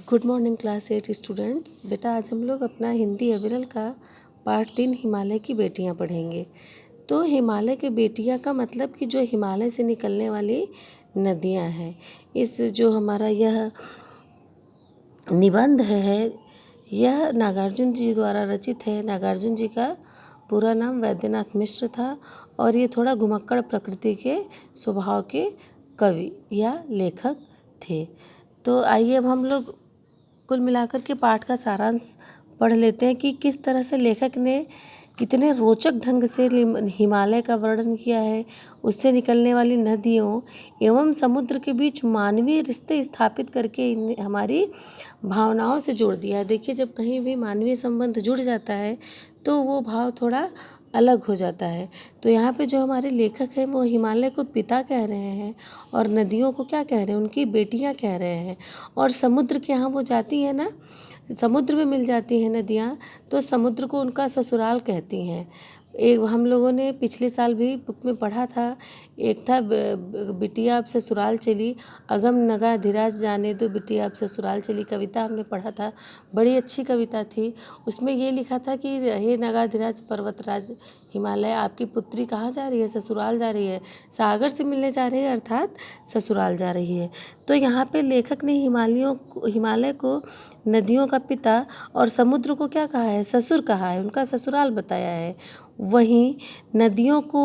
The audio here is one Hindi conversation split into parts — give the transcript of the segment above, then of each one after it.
Good morning class 8 students. बेटा आज हम लोग अपना हिंदी अविरल का पार्ट 3 हिमालय की बेटियां पढ़ेंगे। तो हिमालय की बेटियां का मतलब कि जो हिमालय से निकलने वाली नदियां हैं। इस जो हमारा यह निबंध है यह नागार्जुन जी द्वारा रचित है। नागार्जुन जी का पूरा नाम वैद्यनाथ मिश्र था और ये थोड़ा घुमक्कड़ प्रकृति के स्वभाव के कवि या लेखक थे। तो आइए अब हम लोग कुल मिलाकर के पाठ का सारांश पढ़ लेते हैं कि किस तरह से लेखक ने कितने रोचक ढंग से हिमालय का वर्णन किया है, उससे निकलने वाली नदियों एवं समुद्र के बीच मानवीय रिश्ते स्थापित करके हमारी भावनाओं से जोड़ दिया है। देखिए, जब कहीं भी मानवीय संबंध जुड़ जाता है तो वो भाव थोड़ा अलग हो जाता है। तो यहाँ पे जो हमारे लेखक हैं वो हिमालय को पिता कह रहे हैं और नदियों को क्या कह रहे हैं, उनकी बेटियाँ कह रहे हैं। और समुद्र के यहाँ वो जाती हैं ना, समुद्र में मिल जाती हैं नदियाँ, तो समुद्र को उनका ससुराल कहती हैं। एक हम लोगों ने पिछले साल भी बुक में पढ़ा था, एक था बिटिया अब ससुराल चली, अगम नगा धीराज जाने दो बिटिया अब ससुराल चली, कविता हमने पढ़ा था। बड़ी अच्छी कविता थी। उसमें ये लिखा था कि हे नगा धीराज पर्वतराज हिमालय, आपकी पुत्री कहाँ जा रही है? ससुराल जा रही है, सागर से मिलने जा रही है, अर्थात ससुराल जा रही है। तो यहाँ पे लेखक ने हिमालय को नदियों का पिता और समुद्र को क्या कहा है? ससुर कहा है, उनका ससुराल बताया है। वहीं नदियों को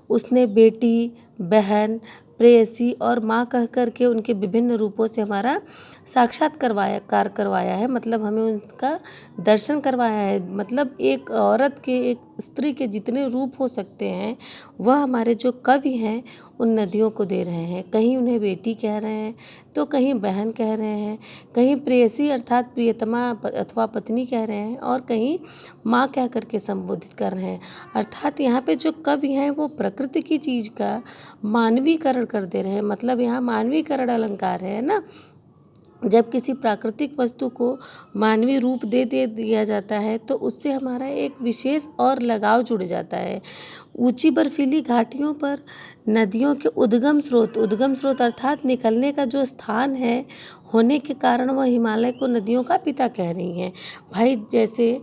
उसने बेटी, बहन, प्रेयसी और माँ कह कर के उनके विभिन्न रूपों से हमारा साक्षात्कार करवाया है, मतलब हमें उनका दर्शन करवाया है। मतलब एक औरत के, एक स्त्री के जितने रूप हो सकते हैं वह हमारे जो कवि हैं उन नदियों को दे रहे हैं। कहीं उन्हें बेटी कह रहे हैं तो कहीं बहन कह रहे हैं, कहीं प्रेयसी अर्थात प्रियतमा अथवा पत्नी कह रहे हैं और कहीं माँ कह करके संबोधित कर रहे हैं। अर्थात यहाँ पे जो कवि हैं वो प्रकृति की चीज़ का मानवीकरण कर दे रहे हैं। मतलब यहाँ मानवीकरण अलंकार है ना। जब किसी प्राकृतिक वस्तु को मानवीय रूप दे दिया जाता है तो उससे हमारा एक विशेष और लगाव जुड़ जाता है। ऊंची बर्फीली घाटियों पर नदियों के उद्गम स्रोत अर्थात निकलने का जो स्थान है होने के कारण वह हिमालय को नदियों का पिता कह रही हैं। भाई, जैसे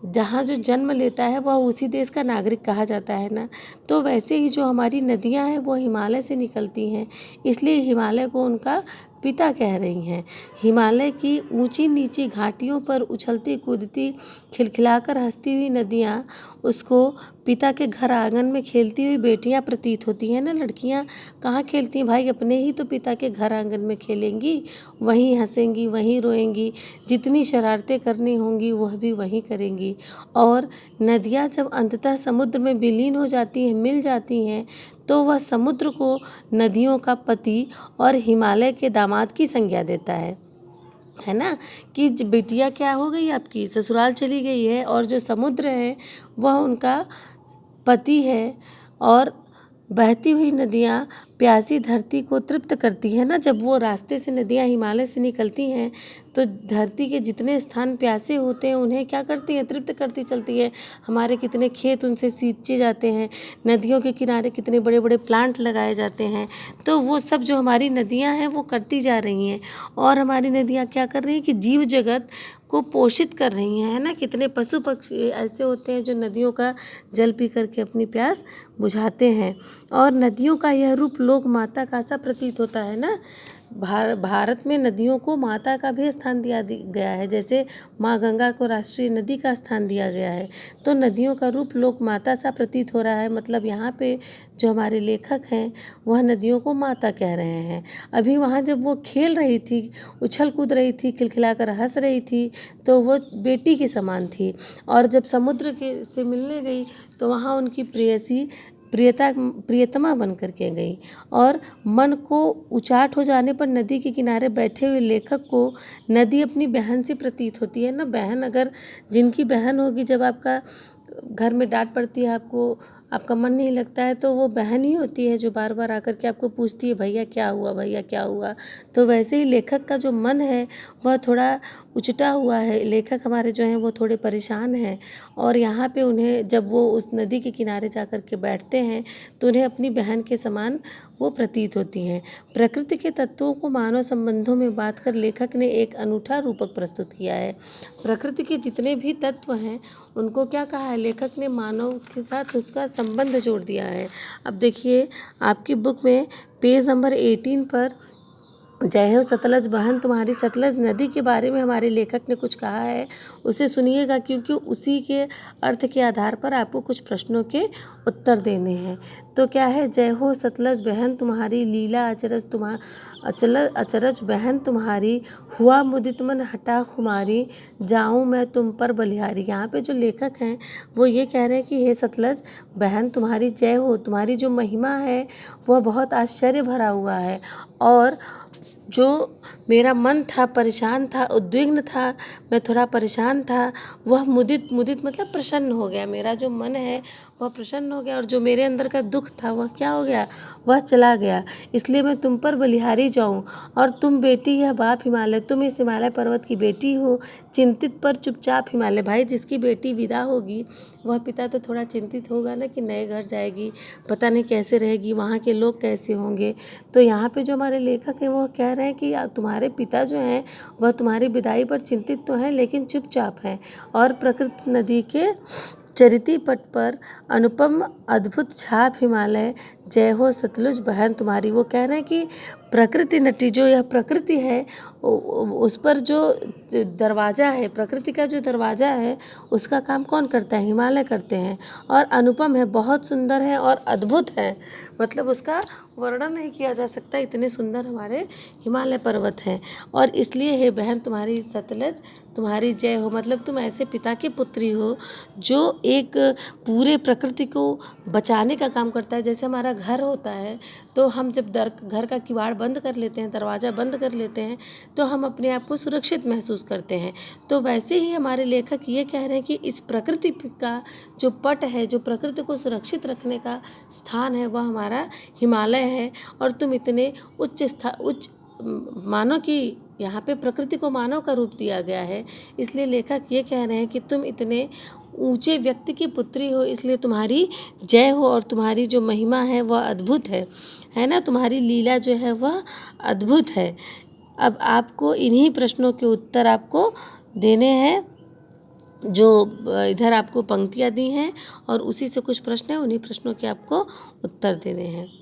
जहाँ जो जन्म लेता है वह उसी देश का नागरिक कहा जाता है ना, तो वैसे ही जो हमारी नदियाँ हैं वो हिमालय से निकलती हैं, इसलिए हिमालय को उनका पिता कह रही हैं। हिमालय की ऊंची नीची घाटियों पर उछलती कूदती खिलखिलाकर हंसती हुई नदियाँ उसको पिता के घर आंगन में खेलती हुई बेटियां प्रतीत होती हैं ना। लड़कियां कहाँ खेलती हैं भाई, अपने ही तो पिता के घर आंगन में खेलेंगी, वहीं हंसेंगी, वहीं रोएंगी, जितनी शरारतें करनी होंगी वह भी वहीं करेंगी। और नदियाँ जब अंततः समुद्र में विलीन हो जाती हैं, मिल जाती हैं, तो वह समुद्र को नदियों का पति और हिमालय के दामाद की संज्ञा देता है ना। कि बिटिया क्या हो गई, आपकी ससुराल चली गई है और जो समुद्र है वह उनका पति है। और बहती हुई नदियाँ प्यासी धरती को तृप्त करती है ना। जब वो रास्ते से नदियाँ हिमालय से निकलती हैं तो धरती के जितने स्थान प्यासे होते हैं उन्हें क्या करती हैं? तृप्त करती चलती हैं। हमारे कितने खेत उनसे सींचे जाते हैं, नदियों के किनारे कितने बड़े बड़े प्लांट लगाए जाते हैं। तो वो सब जो हमारी नदियाँ हैं वो करती जा रही हैं। और हमारी नदियाँ क्या कर रही हैं कि जीव जगत को पोषित कर रही हैं, है ना। कितने पशु पक्षी ऐसे होते हैं जो नदियों का जल पी करके अपनी प्यास बुझाते हैं। और नदियों का यह रूप लोक माता का सा प्रतीत होता है ना। भारत में नदियों को माता का भी स्थान दिया गया है। जैसे माँ गंगा को राष्ट्रीय नदी का स्थान दिया गया है, तो नदियों का रूप लोक माता सा प्रतीत हो रहा है। मतलब यहाँ पे जो हमारे लेखक हैं वह नदियों को माता कह रहे हैं। अभी वहाँ जब वो खेल रही थी, उछल कूद रही थी, खिलखिलाकर हंस रही थी, तो वो बेटी के समान थी। और जब समुद्र के से मिलने गई तो वहाँ उनकी प्रेयसी प्रियतमा बन करके गई। और मन को उचाट हो जाने पर नदी के किनारे बैठे हुए लेखक को नदी अपनी बहन सी प्रतीत होती है ना। बहन, अगर जिनकी बहन होगी, जब आपका घर में डांट पड़ती है आपको आपका मन नहीं लगता है तो वो बहन ही होती है जो बार बार आकर के आपको पूछती है भैया क्या हुआ, भैया क्या हुआ। तो वैसे ही लेखक का जो मन है वह थोड़ा उचटा हुआ है। लेखक हमारे जो हैं वो थोड़े परेशान हैं और यहाँ पे उन्हें जब वो उस नदी के किनारे जा कर के बैठते हैं तो उन्हें अपनी बहन के समान वो प्रतीत होती हैं। प्रकृति के तत्वों को मानव संबंधों में बात कर लेखक ने एक अनूठा रूपक प्रस्तुत किया है। प्रकृति के जितने भी तत्व हैं उनको क्या कहा है, लेखक ने मानव के साथ उसका संबंध जोड़ दिया है। अब देखिए आपकी बुक में पेज नंबर 18 पर जय हो सतलज बहन तुम्हारी, सतलज नदी के बारे में हमारे लेखक ने कुछ कहा है, उसे सुनिएगा क्योंकि उसी के अर्थ के आधार पर आपको कुछ प्रश्नों के उत्तर देने हैं। तो क्या है, जय हो सतलज बहन तुम्हारी, लीला अचरज बहन तुम्हारी, हुआ मुदित मन हटा खुमारी, जाऊँ मैं तुम पर बलिहारी। यहाँ पे जो लेखक हैं वो ये कह रहे हैं कि हे सतलज बहन तुम्हारी जय हो, तुम्हारी जो महिमा है वह बहुत आश्चर्य भरा हुआ है और जो मेरा मन था परेशान था, उद्विग्न था, मैं थोड़ा परेशान था, वह मुदित मतलब प्रसन्न हो गया। मेरा जो मन है वह प्रसन्न हो गया और जो मेरे अंदर का दुख था वह क्या हो गया, वह चला गया। इसलिए मैं तुम पर बलिहारी जाऊं और तुम बेटी यह बाप हिमालय, तुम इस हिमालय पर्वत की बेटी हो, चिंतित पर चुपचाप हिमालय। भाई जिसकी बेटी विदा होगी वह पिता तो थोड़ा चिंतित होगा ना कि नए घर जाएगी, पता नहीं कैसे रहेगी, वहाँ के लोग कैसे होंगे। तो यहाँ पे जो हमारे लेखक हैं वो कह रहे हैं कि तुम्हारे पिता जो हैं वह तुम्हारी विदाई पर चिंतित तो हैं लेकिन चुपचाप हैं। और प्रकृति नदी के चरिती पट पर अनुपम अद्भुत छाप हिमालय, जय हो सतलुज बहन तुम्हारी। वो कह रहे हैं कि प्रकृति नटी जो यह प्रकृति है उस पर जो दरवाज़ा है, प्रकृति का जो दरवाज़ा है उसका काम कौन करता है, हिमालय करते हैं। और अनुपम है, बहुत सुंदर है और अद्भुत है, मतलब उसका वर्णन नहीं किया जा सकता, इतने सुंदर हमारे हिमालय पर्वत हैं। और इसलिए हे बहन तुम्हारी सतलज तुम्हारी जय हो, मतलब तुम ऐसे पिता की पुत्री हो जो एक पूरे प्रकृति को बचाने का काम करता है। जैसे हमारा घर होता है तो हम जब घर का किवाड़ बंद कर लेते हैं, दरवाज़ा बंद कर लेते हैं तो हम अपने आप को सुरक्षित महसूस करते हैं। तो वैसे ही हमारे लेखक ये कह रहे हैं कि इस प्रकृति का जो पट है, जो प्रकृति को सुरक्षित रखने का स्थान है वह हमारा हिमालय है। और तुम इतने उच्च मानो कि यहाँ पे प्रकृति को मानव का रूप दिया गया है, इसलिए लेखक ये कह रहे हैं कि तुम इतने ऊंचे व्यक्ति की पुत्री हो, इसलिए तुम्हारी जय हो और तुम्हारी जो महिमा है वह अद्भुत है ना, तुम्हारी लीला जो है वह अद्भुत है। अब आपको इन्हीं प्रश्नों के उत्तर आपको देने हैं, जो इधर आपको पंक्तियाँ दी हैं और उसी से कुछ प्रश्न हैं, उन्हीं प्रश्नों के आपको उत्तर देने हैं।